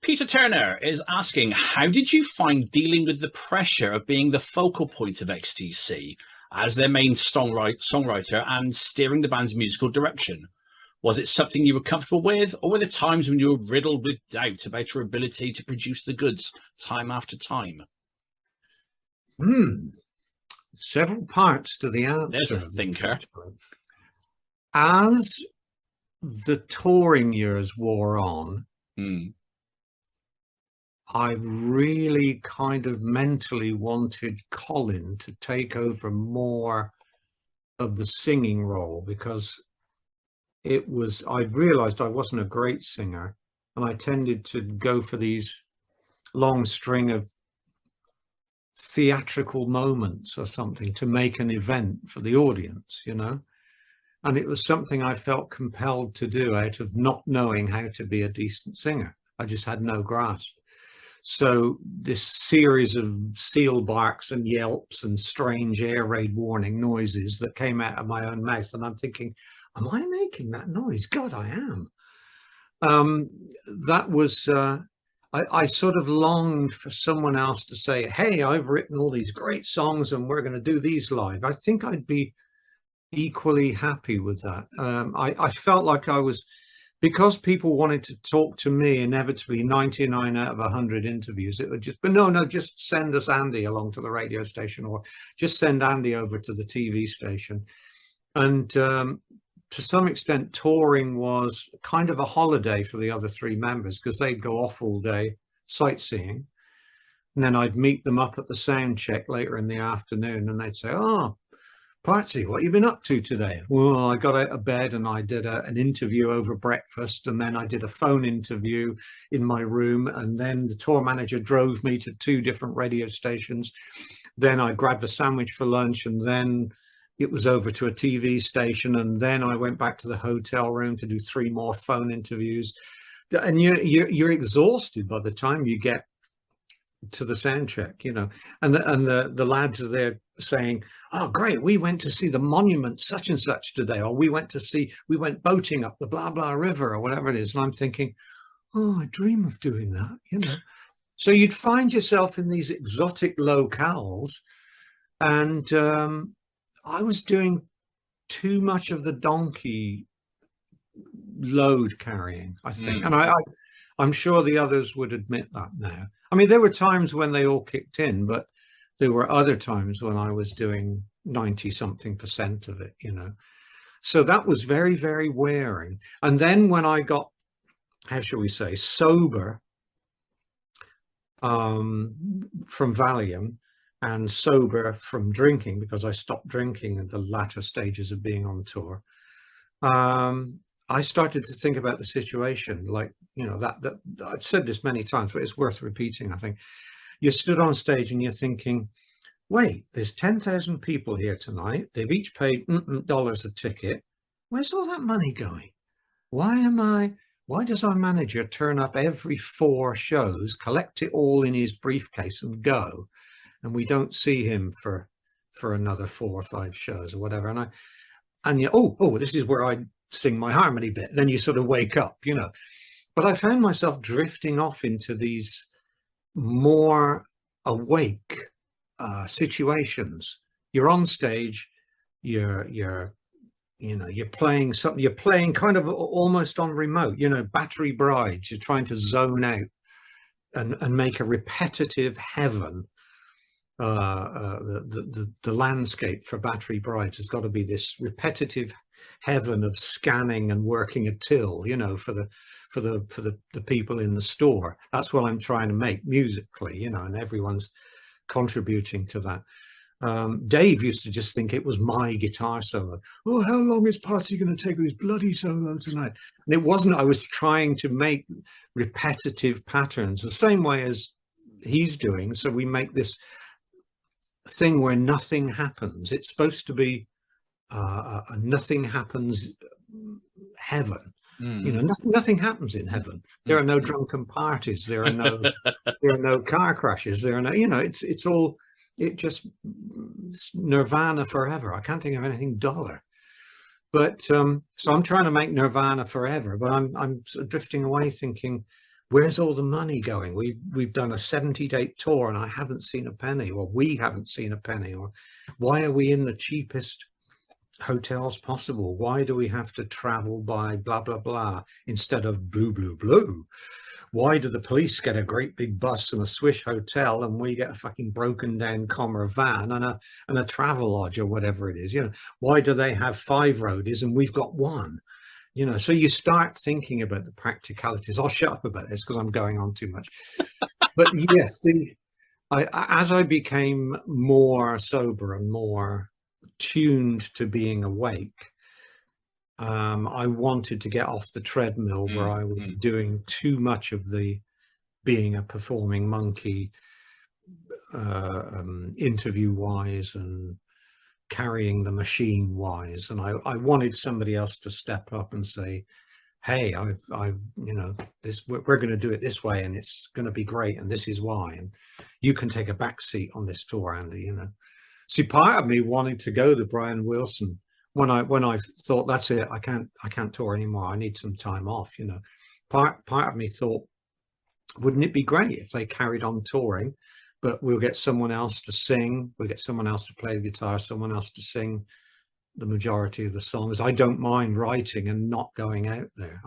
Peter Turner is asking, how did you find dealing with the pressure of being the focal point of XTC as their main songwriter and steering the band's musical direction? Was it something you were comfortable with, or were there times when you were riddled with doubt about your ability to produce the goods time after time? Several parts to the answer. There's a thinker. As the touring years wore on, I really kind of mentally wanted Colin to take over more of the singing role, because I realized I wasn't a great singer, and I tended to go for these long string of theatrical moments or something to make an event for the audience, you know. And it was something I felt compelled to do out of not knowing how to be a decent singer. I just had no grasp. So this series of seal barks and yelps and strange air raid warning noises that came out of my own mouth, and I'm thinking, am I making that noise? God, I am. That was, I sort of longed for someone else to say, hey, I've written all these great songs and we're going to do these live. I think I'd be equally happy with that. I felt like I was, because people wanted to talk to me, inevitably 99 out of 100 interviews, it would just, but no, just send us Andy along to the radio station, or just send Andy over to the TV station. And to some extent, touring was kind of a holiday for the other three members, because they'd go off all day sightseeing. And then I'd meet them up at the sound check later in the afternoon, and they'd say, oh, Partridge, what have you been up to today? Well, I got out of bed and I did an interview over breakfast, and then I did a phone interview in my room, and then the tour manager drove me to 2 different radio stations. Then I grabbed a sandwich for lunch, and then it was over to a TV station, and then I went back to the hotel room to do 3 more phone interviews. And you're exhausted by the time you get to the sound check, you know, and the lads are there saying, oh great, we went to see the monument such and such today, or we went boating up the blah blah river, or whatever it is. And I'm thinking, oh, I dream of doing that, you know. So you'd find yourself in these exotic locales, and I was doing too much of the donkey load carrying, I think. And I'm sure the others would admit that now. I mean, there were times when they all kicked in, but there were other times when I was doing 90-something% of it, you know. So that was very, very wearing. And then when I got, how shall we say, sober from Valium, and sober from drinking, because I stopped drinking at the latter stages of being on tour, I started to think about the situation, like, you know, that I've said this many times, but it's worth repeating. I think you stood on stage and you're thinking, wait, there's 10,000 people here tonight. They've each paid dollars a ticket. Where's all that money going? Why does our manager turn up every 4 shows, collect it all in his briefcase and go, and we don't see him for another 4 or 5 shows or whatever? And you, oh, this is where I sing my harmony bit. Then you sort of wake up, you know. But I found myself drifting off into these more awake situations. You're on stage, you're playing something, you're playing kind of almost on remote, you know, Battery Brides. You're trying to zone out and make a repetitive heaven. The landscape for Battery Brides has got to be this repetitive heaven of scanning and working a till, you know, for the people in the store. That's what I'm trying to make musically, you know, and everyone's contributing to that. Dave used to just think it was my guitar solo. Oh, how long is Party going to take with his bloody solo tonight? And it wasn't. I was trying to make repetitive patterns the same way as he's doing. So we make this thing where nothing happens. It's supposed to be a nothing happens heaven. You know, nothing happens in heaven. There are no drunken parties. There are no car crashes. There are no, you know, it's all, it just nirvana forever. I can't think of anything duller. But so I'm trying to make nirvana forever, but I'm sort of drifting away thinking, Where's all the money going? We've done a 70-date tour and I haven't seen a penny, or we haven't seen a penny. Or why are we in the cheapest hotels possible? Why do we have to travel by blah blah blah instead of blue blue blue? Why do the police get a great big bus and a swish hotel and we get a fucking broken down comma van and a travel lodge or whatever it is? You know, why do they have 5 roadies and we've got 1? You know, so you start thinking about the practicalities. I'll shut up about this because I'm going on too much. But yes, as I became more sober and more tuned to being awake, I wanted to get off the treadmill where I was doing too much of the being a performing monkey, interview wise and carrying the machine wise. And I wanted somebody else to step up and say, hey, I've you know, we're going to do it this way and it's going to be great and this is why, and you can take a back seat on this tour, Andy. You know, see, part of me wanted to go to Brian Wilson when I thought, that's it, I can't tour anymore, I need some time off. You know, part of me thought, wouldn't it be great if they carried on touring, but we'll get someone else to sing, we'll get someone else to play the guitar, someone else to sing the majority of the songs. I don't mind writing and not going out there.